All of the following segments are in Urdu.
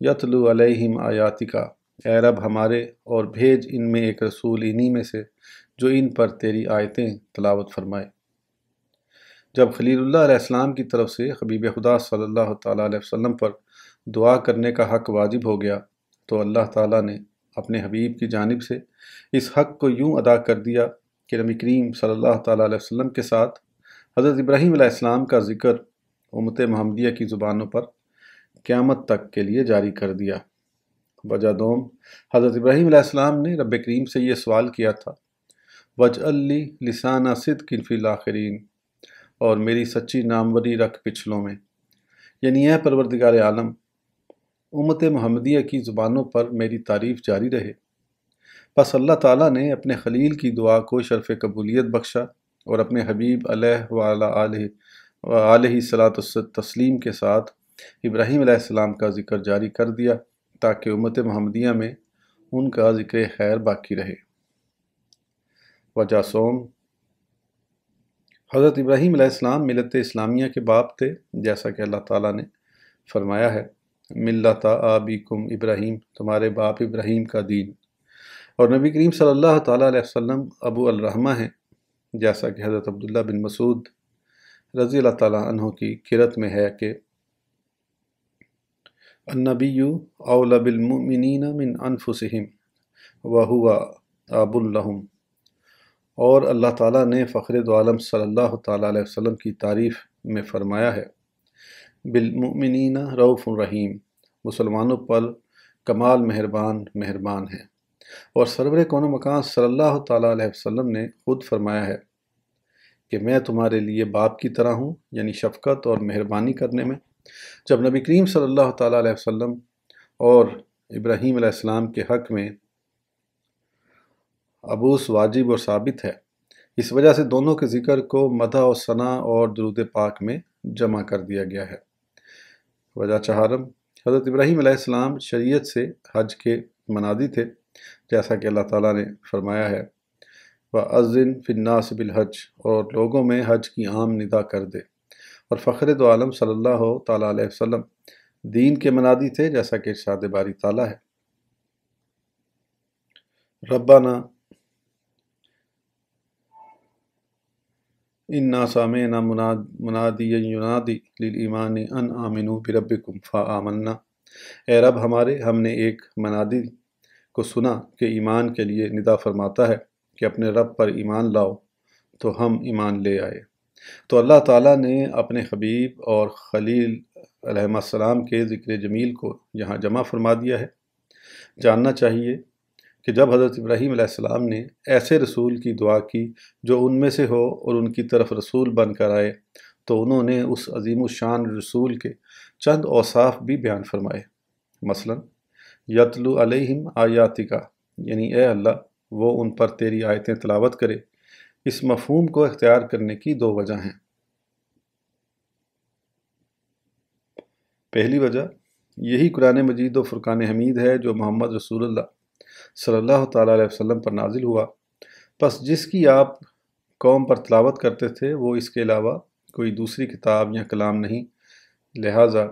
یتلو علیہم آیاتکا، اے رب ہمارے، اور بھیج ان میں ایک رسول انہی میں سے جو ان پر تیری آیتیں تلاوت فرمائے۔ جب خلیل اللہ علیہ السلام کی طرف سے حبیب خدا صلی اللہ تعالیٰ علیہ وسلم پر دعا کرنے کا حق واجب ہو گیا تو اللہ تعالیٰ نے اپنے حبیب کی جانب سے اس حق کو یوں ادا کر دیا کہ نبی کریم صلی اللہ تعالیٰ علیہ وسلم کے ساتھ حضرت ابراہیم علیہ السلام کا ذکر امت محمدیہ کی زبانوں پر قیامت تک کے لیے جاری کر دیا۔ وجہ دوم، حضرت ابراہیم علیہ السلام نے رب کریم سے یہ سوال کیا تھا، وَاجْعَلْ لِي لِسَانَ صِدْقٍ فِي الْآخِرِينَ، اور میری سچی ناموری رکھ پچھلوں میں، یعنی اے پروردگار عالم، امت محمدیہ کی زبانوں پر میری تعریف جاری رہے۔ پس اللہ تعالیٰ نے اپنے خلیل کی دعا کو شرف قبولیت بخشا اور اپنے حبیب علیہ وآلہ الصلاۃ والتسلیم کے ساتھ ابراہیم علیہ السلام کا ذکر جاری کر دیا تاکہ امت محمدیہ میں ان کا ذکر خیر باقی رہے۔ وجہ سوم، حضرت ابراہیم علیہ السلام ملت اسلامیہ کے باپ تھے، جیسا کہ اللہ تعالیٰ نے فرمایا ہے، ملت آبیکم ابراہیم، تمہارے باپ ابراہیم کا دین، اور نبی کریم صلی اللہ تعالیٰ علیہ وسلم ابو الرحمہ ہیں، جیسا کہ حضرت عبداللہ بن مسعود رضی اللہ تعالیٰ عنہ کی قرأت میں ہے کہ النبی اولی بالمؤمنین من انفسہم وہو اب لہم، اور اللہ تعالیٰ نے فخر دو عالم صلی اللہ تعالیٰ علیہ وسلم کی تعریف میں فرمایا ہے، بالمؤمنین رؤوف رحیم، مسلمانوں پر کمال مہربان ہیں، اور سرور کون و مکان صلی اللہ تعالیٰ علیہ وسلم نے خود فرمایا ہے کہ میں تمہارے لیے باپ کی طرح ہوں، یعنی شفقت اور مہربانی کرنے میں۔ جب نبی کریم صلی اللہ تعالیٰ علیہ وسلم اور ابراہیم علیہ السلام کے حق میں ابوس واجب اور ثابت ہے، اس وجہ سے دونوں کے ذکر کو مدح و ثنا اور درود پاک میں جمع کر دیا گیا ہے۔ وجہ چہارم، حضرت ابراہیم علیہ السلام شریعت سے حج کے منادی تھے، جیسا کہ اللہ تعالیٰ نے فرمایا ہے، وَأَذِّن فِي النَّاسِ بِالْحَجِّ، اور لوگوں میں حج کی عام ندا کر دے، اور فخر دو عالم صلی اللہ تعالیٰ علیہ وسلم دین کے منادی تھے، جیسا کہ ارشاد باری تعالیٰ ہے، ربنا انا سمعنا منادیا ینادی للایمان ان آمنوا بربکم فآمنا، اے رب ہمارے، ہم نے ایک منادی کو سنا کہ ایمان کے لیے ندا فرماتا ہے کہ اپنے رب پر ایمان لاؤ، تو ہم ایمان لے آئے۔ تو اللہ تعالیٰ نے اپنے حبیب اور خلیل علیہ السلام کے ذکر جمیل کو یہاں جمع فرما دیا ہے۔ جاننا چاہیے کہ جب حضرت ابراہیم علیہ السلام نے ایسے رسول کی دعا کی جو ان میں سے ہو اور ان کی طرف رسول بن کر آئے، تو انہوں نے اس عظیم الشان رسول کے چند اوصاف بھی بیان فرمائے، مثلا یتلو علیہم آیاتکا، یعنی اے اللہ وہ ان پر تیری آیتیں تلاوت کرے۔ اس مفہوم کو اختیار کرنے کی دو وجہ ہیں۔ پہلی وجہ یہی قرآن مجید و فرقان حمید ہے جو محمد رسول اللہ صلی اللہ تعالیٰ علیہ وسلم پر نازل ہوا، پس جس کی آپ قوم پر تلاوت کرتے تھے وہ اس کے علاوہ کوئی دوسری کتاب یا کلام نہیں، لہٰذا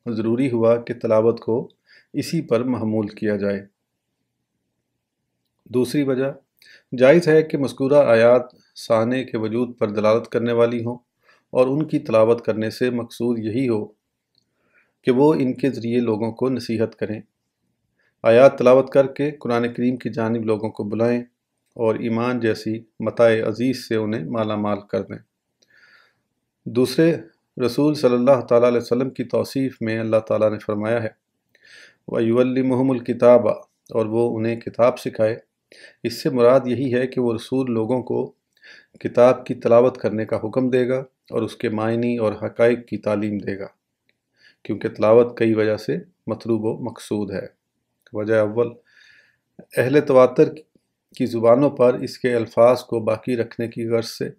ضروری ہوا کہ تلاوت کو اسی پر محمول کیا جائے۔ دوسری وجہ جائز ہے کہ مذکورہ آیات صانع کے وجود پر دلالت کرنے والی ہوں، اور ان کی تلاوت کرنے سے مقصود یہی ہو کہ وہ ان کے ذریعے لوگوں کو نصیحت کریں، آیات تلاوت کر کے قرآن کریم کی جانب لوگوں کو بلائیں اور ایمان جیسی متاع عزیز سے انہیں مالا مال کر دیں۔ دوسرے رسول صلی اللہ تعالیٰ علیہ وسلم کی توصیف میں اللہ تعالیٰ نے فرمایا ہے، وَيُعَلِّمُهُمُ الْكِتَابَ، اور وہ انہیں کتاب سکھائے۔ اس سے مراد یہی ہے کہ وہ رسول لوگوں کو کتاب کی تلاوت کرنے کا حکم دے گا اور اس کے معنی اور حقائق کی تعلیم دے گا، کیونکہ تلاوت کئی وجہ سے مطلوب و مقصود ہے۔ وجہ اول، اہل تواتر کی زبانوں پر اس کے الفاظ کو باقی رکھنے کی غرض سے،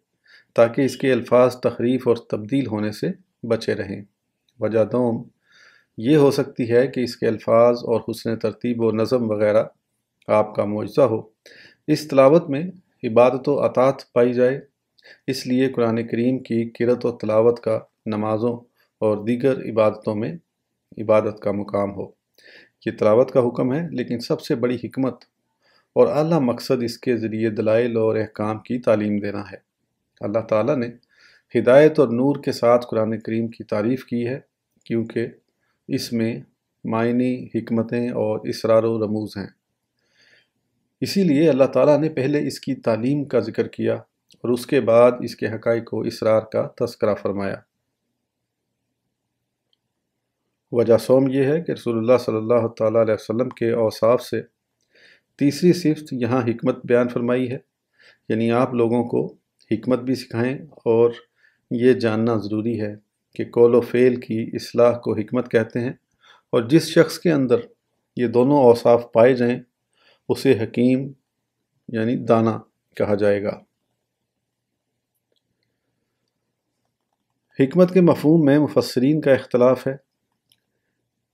تاکہ اس کے الفاظ تحریف اور تبدیل ہونے سے بچے رہیں۔ وجہ دوم، یہ ہو سکتی ہے کہ اس کے الفاظ اور حسن ترتیب و نظم وغیرہ آپ کا معجزہ ہو، اس تلاوت میں عبادت و اطاعت پائی جائے، اس لیے قرآن کریم کی قرأت و تلاوت کا نمازوں اور دیگر عبادتوں میں عبادت کا مقام ہو۔ یہ تلاوت کا حکم ہے، لیکن سب سے بڑی حکمت اور اعلیٰ مقصد اس کے ذریعے دلائل اور احکام کی تعلیم دینا ہے۔ اللہ تعالیٰ نے ہدایت اور نور کے ساتھ قرآن کریم کی تعریف کی ہے، کیونکہ اس میں معنی، حکمتیں اور اسرار و رموز ہیں۔ اسی لیے اللہ تعالیٰ نے پہلے اس کی تعلیم کا ذکر کیا اور اس کے بعد اس کے حقائق و اسرار کا تذکرہ فرمایا۔ وجہ صوم یہ ہے کہ رسول اللہ صلی اللہ تعالیٰ علیہ وسلم کے اوصاف سے تیسری صفت یہاں حکمت بیان فرمائی ہے، یعنی آپ لوگوں کو حکمت بھی سکھائیں، اور یہ جاننا ضروری ہے کہ قول و فعل کی اصلاح کو حکمت کہتے ہیں، اور جس شخص کے اندر یہ دونوں اوصاف پائے جائیں اسے حکیم یعنی دانا کہا جائے گا۔ حکمت کے مفہوم میں مفسرین کا اختلاف ہے۔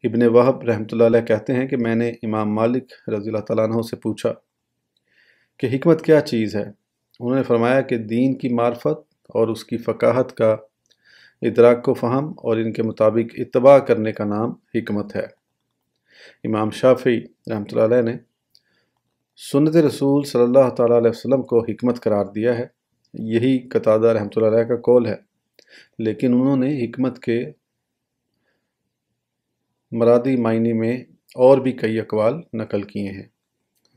ابن وہب رحمۃ اللہ علیہ کہتے ہیں کہ میں نے امام مالک رضی اللہ تعالیٰ عنہ سے پوچھا کہ حکمت کیا چیز ہے؟ انہوں نے فرمایا کہ دین کی معرفت اور اس کی فقاہت کا ادراک و فہم اور ان کے مطابق اتباع کرنے کا نام حکمت ہے۔ امام شافعی رحمۃ اللہ علیہ نے سنت رسول صلی اللہ تعالیٰ علیہ وسلم کو حکمت قرار دیا ہے۔ یہی قتادہ رحمۃ اللہ علیہ کا قول ہے، لیکن انہوں نے حکمت کے مرادی معنی میں اور بھی کئی اقوال نقل کیے ہیں۔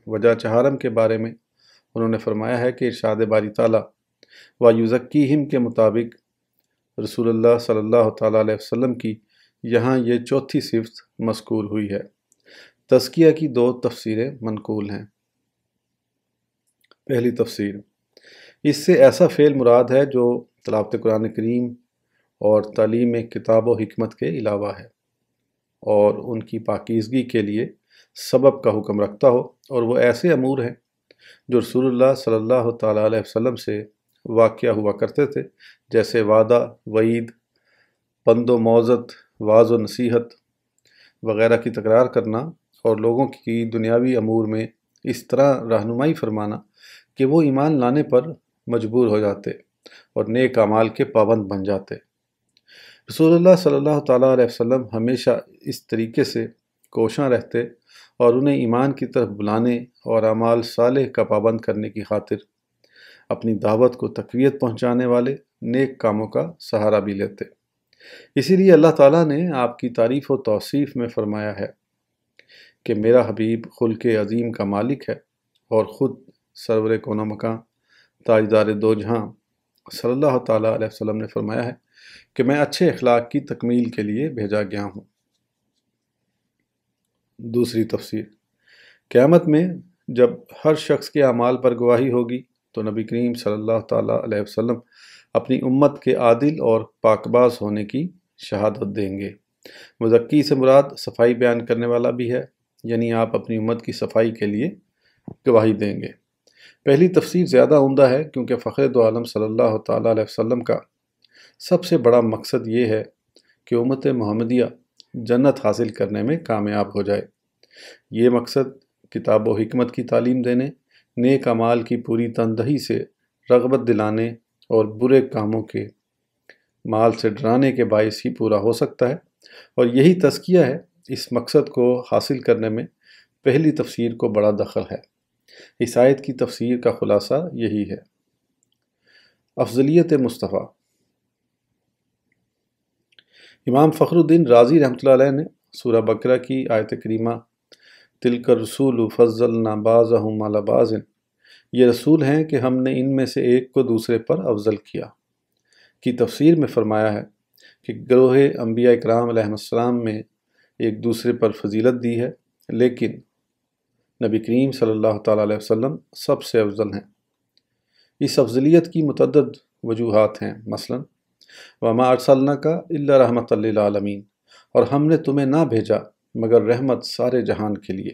وجہ چہارم کے بارے میں انہوں نے فرمایا ہے کہ ارشاد باری تعالیٰ وَيُزَكِّيهِمْ کے مطابق رسول اللہ صلی اللہ تعالیٰ علیہ وسلم کی یہاں یہ چوتھی صفت مذکور ہوئی ہے۔ تزکیہ کی دو تفسیریں منقول ہیں۔ پہلی تفسیر، اس سے ایسا فعل مراد ہے جو تلاوت قرآن کریم اور تعلیم کتاب و حکمت کے علاوہ ہے اور ان کی پاکیزگی کے لیے سبب کا حکم رکھتا ہو، اور وہ ایسے امور ہیں جو رسول اللہ صلی اللہ تعالیٰ علیہ وسلم سے واقعہ ہوا کرتے تھے، جیسے وعدہ، وعید، پند و موعظت، واعظ و نصیحت وغیرہ کی تکرار کرنا، اور لوگوں کی دنیاوی امور میں اس طرح رہنمائی فرمانا کہ وہ ایمان لانے پر مجبور ہو جاتے اور نیک اعمال کے پابند بن جاتے۔ رسول اللہ صلی اللہ تعالیٰ علیہ وسلم ہمیشہ اس طریقے سے کوشاں رہتے اور انہیں ایمان کی طرف بلانے اور اعمال صالح کا پابند کرنے کی خاطر اپنی دعوت کو تقویت پہنچانے والے نیک کاموں کا سہارا بھی لیتے۔ اسی لیے اللہ تعالیٰ نے آپ کی تعریف و توصیف میں فرمایا ہے کہ میرا حبیب خلق عظیم کا مالک ہے، اور خود سرور کون و مکان تاجدار دو جہاں صلی اللہ تعالیٰ علیہ وسلم نے فرمایا ہے کہ میں اچھے اخلاق کی تکمیل کے لیے بھیجا گیا ہوں۔ دوسری تفسیر، قیامت میں جب ہر شخص کے اعمال پر گواہی ہوگی تو نبی کریم صلی اللہ تعالیٰ علیہ وسلم اپنی امت کے عادل اور پاکباز ہونے کی شہادت دیں گے۔ مزکی سے مراد صفائی بیان کرنے والا بھی ہے، یعنی آپ اپنی امت کی صفائی کے لیے گواہی دیں گے۔ پہلی تفسیر زیادہ عمدہ ہے، کیونکہ فخر دو عالم صلی اللہ تعالیٰ علیہ وسلم کا سب سے بڑا مقصد یہ ہے کہ امت محمدیہ جنت حاصل کرنے میں کامیاب ہو جائے۔ یہ مقصد کتاب و حکمت کی تعلیم دینے، نیک اعمال کی پوری تندہی سے رغبت دلانے اور برے کاموں کے مال سے ڈرانے کے باعث ہی پورا ہو سکتا ہے، اور یہی تزکیہ ہے۔ اس مقصد کو حاصل کرنے میں پہلی تفسیر کو بڑا دخل ہے۔ اس آیت کی تفسیر کا خلاصہ یہی ہے۔ افضلیت مصطفیٰ، امام فخر الدین رازی رحمۃ اللہ علیہ نے سورہ بقرہ کی آیت کریمہ تلک الرسول فضلنا بعضهم علی بعض، یہ رسول ہیں کہ ہم نے ان میں سے ایک کو دوسرے پر افضل کیا، کی تفسیر میں فرمایا ہے کہ گروہ انبیاء اکرام علیہ السلام میں ایک دوسرے پر فضیلت دی ہے، لیکن نبی کریم صلی اللہ تعالیٰ علیہ وسلم سب سے افضل ہیں۔ اس افضلیت کی متعدد وجوہات ہیں، مثلا وَمَا أَرْسَلْنَاكَ إِلَّا رَحْمَةً لِّلْعَالَمِينَ، اور ہم نے تمہیں نہ بھیجا مگر رحمت سارے جہان کے لیے۔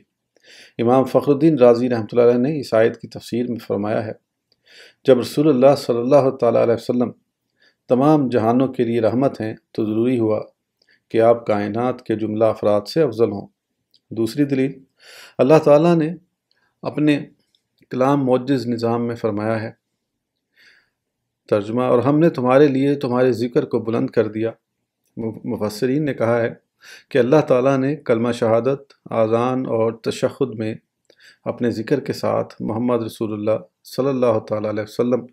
امام فخر الدین رازی رحمۃ اللہ علیہ نے اس آیت کی تفسیر میں فرمایا ہے، جب رسول اللہ صلی اللہ تعالیٰ علیہ وسلم تمام جہانوں کے لیے رحمت ہیں تو ضروری ہوا کہ آپ کائنات کے جملہ افراد سے افضل ہوں۔ دوسری دلیل، اللہ تعالیٰ نے اپنے کلام معجز نظام میں فرمایا ہے، ترجمہ، اور ہم نے تمہارے لیے تمہارے ذکر کو بلند کر دیا۔ مفسرین نے کہا ہے کہ اللہ تعالیٰ نے کلمہ شہادت، اذان اور تشہد میں اپنے ذکر کے ساتھ محمد رسول اللہ صلی اللہ تعالیٰ علیہ وسلم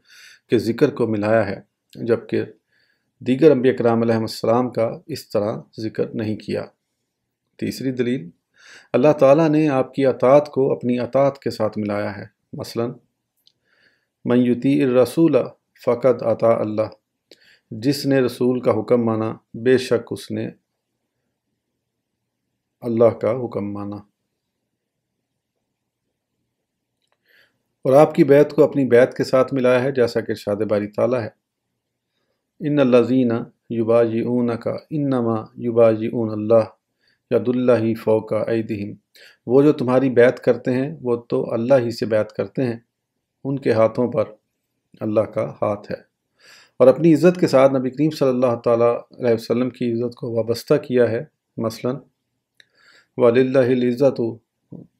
کے ذکر کو ملایا ہے، جبکہ دیگر انبیاء کرام علیہ السلام کا اس طرح ذکر نہیں کیا۔ تیسری دلیل، اللہ تعالیٰ نے آپ کی اطاعت کو اپنی اطاعت کے ساتھ ملایا ہے۔ مثلا من یطیع الرسول فقد اطاع اللہ، جس نے رسول کا حکم مانا بے شک اس نے اللہ کا حکم مانا۔ اور آپ کی بیعت کو اپنی بیعت کے ساتھ ملایا ہے، جیسا کہ ارشاد باری تعالیٰ ہے ان الذین یبایعونک انما یبایعون اللہ ید اللہ فوق ایدیہم، وہ جو تمہاری بیعت کرتے ہیں وہ تو اللہ ہی سے بیعت کرتے ہیں، ان کے ہاتھوں پر اللہ کا ہاتھ ہے۔ اور اپنی عزت کے ساتھ نبی کریم صلی اللہ تعالیٰ علیہ وسلم کی عزت کو وابستہ کیا ہے۔ مثلا وَلِلَّهِ الْعِزَّةُ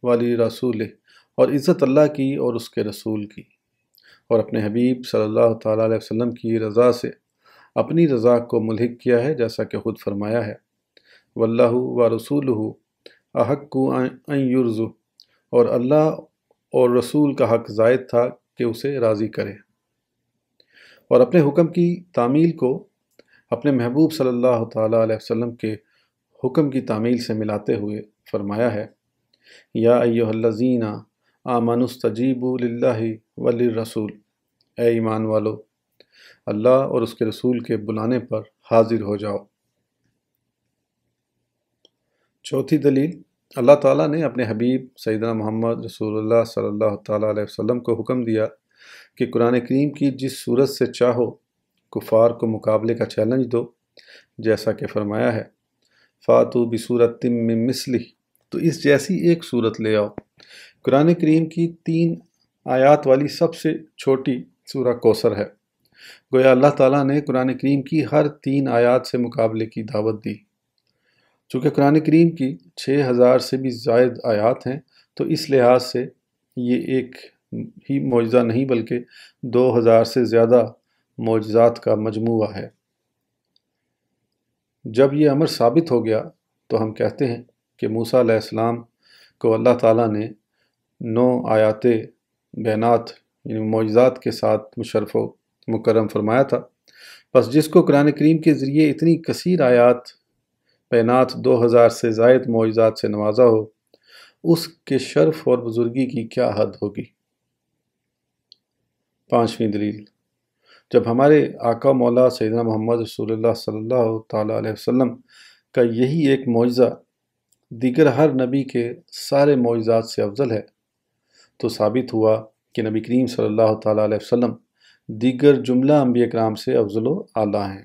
وَلِرَسُولِهِ، اور عزت اللہ کی اور اس کے رسول کی، اور اپنے حبیب صلی اللہ تعالیٰ علیہ وسلم کی رضا سے اپنی رضا کو ملحق کیا ہے، جیسا کہ خود فرمایا ہے وَاللَّهُ وَرَسُولُهُ أَحَقُّ أَن يُرْضُوا، اور اللہ اور رسول کا حق زائد تھا کہ اسے راضی کرے۔ اور اپنے حکم کی تعمیل کو اپنے محبوب صلی اللہ تعالیٰ علیہ وسلم کے حکم کی تعمیل سے ملاتے ہوئے فرمایا ہے یا ایھا الذین آمنوا استجیبوا للہ وللرسول، اے ایمان والو اللہ اور اس کے رسول کے بلانے پر حاضر ہو جاؤ۔ چوتھی دلیل، اللہ تعالیٰ نے اپنے حبیب سیدنا محمد رسول اللہ صلی اللہ تعالیٰ علیہ وسلم کو حکم دیا کہ قرآن کریم کی جس صورت سے چاہو کفار کو مقابلے کا چیلنج دو، جیسا کہ فرمایا ہے فَأْتُوا بِسُورَةٍ مِّن مِّثْلِهِ، تو اس جیسی ایک صورت لے آؤ۔ قرآن کریم کی 3 آیات والی سب سے چھوٹی سورہ کوثر ہے۔ گویا اللہ تعالیٰ نے قرآن کریم کی ہر 3 آیات سے مقابلے کی دعوت دی۔ چونکہ قرآن کریم کی 6000 سے بھی زائد آیات ہیں، تو اس لحاظ سے یہ ایک ہی معجزہ نہیں بلکہ 2000 سے زیادہ معجزات کا مجموعہ ہے۔ جب یہ امر ثابت ہو گیا تو ہم کہتے ہیں کہ موسیٰ علیہ السلام کو اللہ تعالیٰ نے 9 آیات بینات یعنی معجزات کے ساتھ مشرف و مکرم فرمایا تھا، پس جس کو قرآن کریم کے ذریعے اتنی کثیر آیات بینات 2000 سے زائد معجزات سے نوازا ہو، اس کے شرف اور بزرگی کی کیا حد ہوگی۔ 5ویں دلیل، جب ہمارے آقا مولا سیدنا محمد رسول اللہ صلی اللہ تعالیٰ علیہ وسلم کا یہی ایک معجزہ دیگر ہر نبی کے سارے معجزات سے افضل ہے، تو ثابت ہوا کہ نبی کریم صلی اللہ تعالیٰ علیہ وسلم دیگر جملہ انبیاء کرام سے افضل و اعلیٰ ہیں۔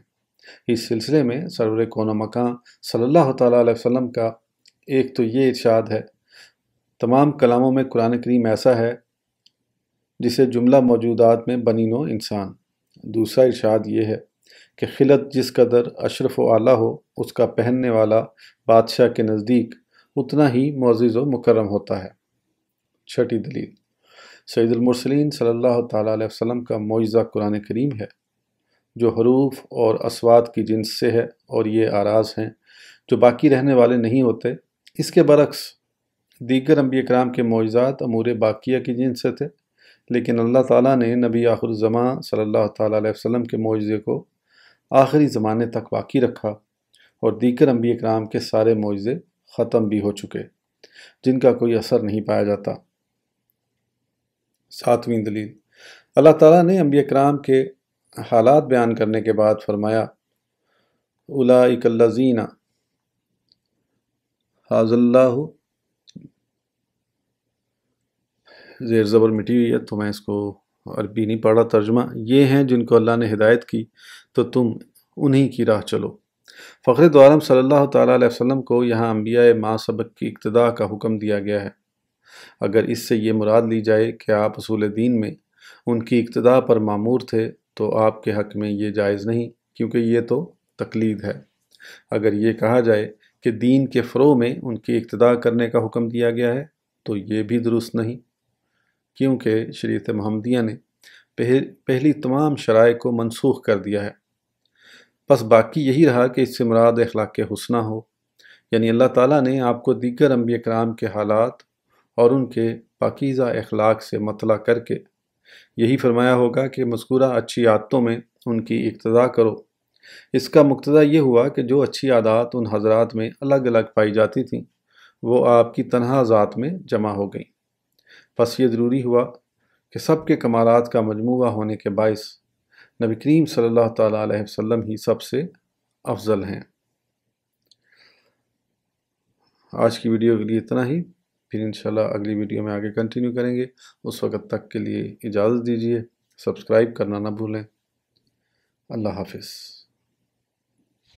اس سلسلے میں سرور کون و مکان صلی اللہ تعالیٰ علیہ وسلم کا ایک تو یہ ارشاد ہے تمام کلاموں میں قرآن کریم ایسا ہے جسے جملہ موجودات میں بنی نوع انسان۔ دوسرا ارشاد یہ ہے کہ خلت جس قدر اشرف و اعلیٰ ہو، اس کا پہننے والا بادشاہ کے نزدیک اتنا ہی معزز و مکرم ہوتا ہے۔ 6ٹھی دلیل، سید المرسلین صلی اللہ تعالیٰ علیہ وسلم کا معجزہ قرآن کریم ہے، جو حروف اور اصوات کی جنس سے ہے، اور یہ آراز ہیں جو باقی رہنے والے نہیں ہوتے۔ اس کے برعکس دیگر انبیاء کرام کے معجزات امور باقیہ کی جنس سے تھے، لیکن اللہ تعالیٰ نے نبی آخر الزمان صلی اللہ تعالیٰ علیہ وسلم کے معجزے کو آخری زمانے تک باقی رکھا، اور دیگر انبیاء کرام کے سارے معجزے ختم بھی ہو چکے جن کا کوئی اثر نہیں پایا جاتا۔ 7ویں دلیل، اللہ تعالیٰ نے انبیاء کرام کے حالات بیان کرنے کے بعد فرمایا اولئک الذین ھذی اللہ، زیر زبر مٹی ہوئی ہے تو میں اس کو عربی نہیں پڑھا، ترجمہ یہ ہیں جن کو اللہ نے ہدایت کی تو تم انہی کی راہ چلو۔ فخر دو عالم صلی اللہ تعالیٰ علیہ وسلم کو یہاں انبیاء ما سبق کی اقتداء کا حکم دیا گیا ہے۔ اگر اس سے یہ مراد لی جائے کہ آپ اصول دین میں ان کی اقتداء پر مامور تھے تو آپ کے حق میں یہ جائز نہیں، کیونکہ یہ تو تقلید ہے۔ اگر یہ کہا جائے کہ دین کے فروع میں ان کی اقتداء کرنے کا حکم دیا گیا ہے تو یہ بھی درست نہیں، کیونکہ شریعت محمدیہ نے پہلی تمام شرائع کو منسوخ کر دیا ہے۔ بس باقی یہی رہا کہ اس سے مراد اخلاق حسنہ ہو، یعنی اللہ تعالیٰ نے آپ کو دیگر انبیاء کرام کے حالات اور ان کے پاکیزہ اخلاق سے مطلع کر کے یہی فرمایا ہوگا کہ مذکورہ اچھی عادتوں میں ان کی اقتداء کرو۔ اس کا مقتضا یہ ہوا کہ جو اچھی عادات ان حضرات میں الگ الگ پائی جاتی تھیں وہ آپ کی تنہا ذات میں جمع ہو گئیں۔ پس یہ ضروری ہوا کہ سب کے کمالات کا مجموعہ ہونے کے باعث نبی کریم صلی اللہ تعالیٰ علیہ وسلم ہی سب سے افضل ہیں۔ آج کی ویڈیو کے لیے اتنا ہی، پھر انشاءاللہ اگلی ویڈیو میں آگے کنٹینیو کریں گے۔ اس وقت تک کے لیے اجازت دیجیے، سبسکرائب کرنا نہ بھولیں۔ اللہ حافظ۔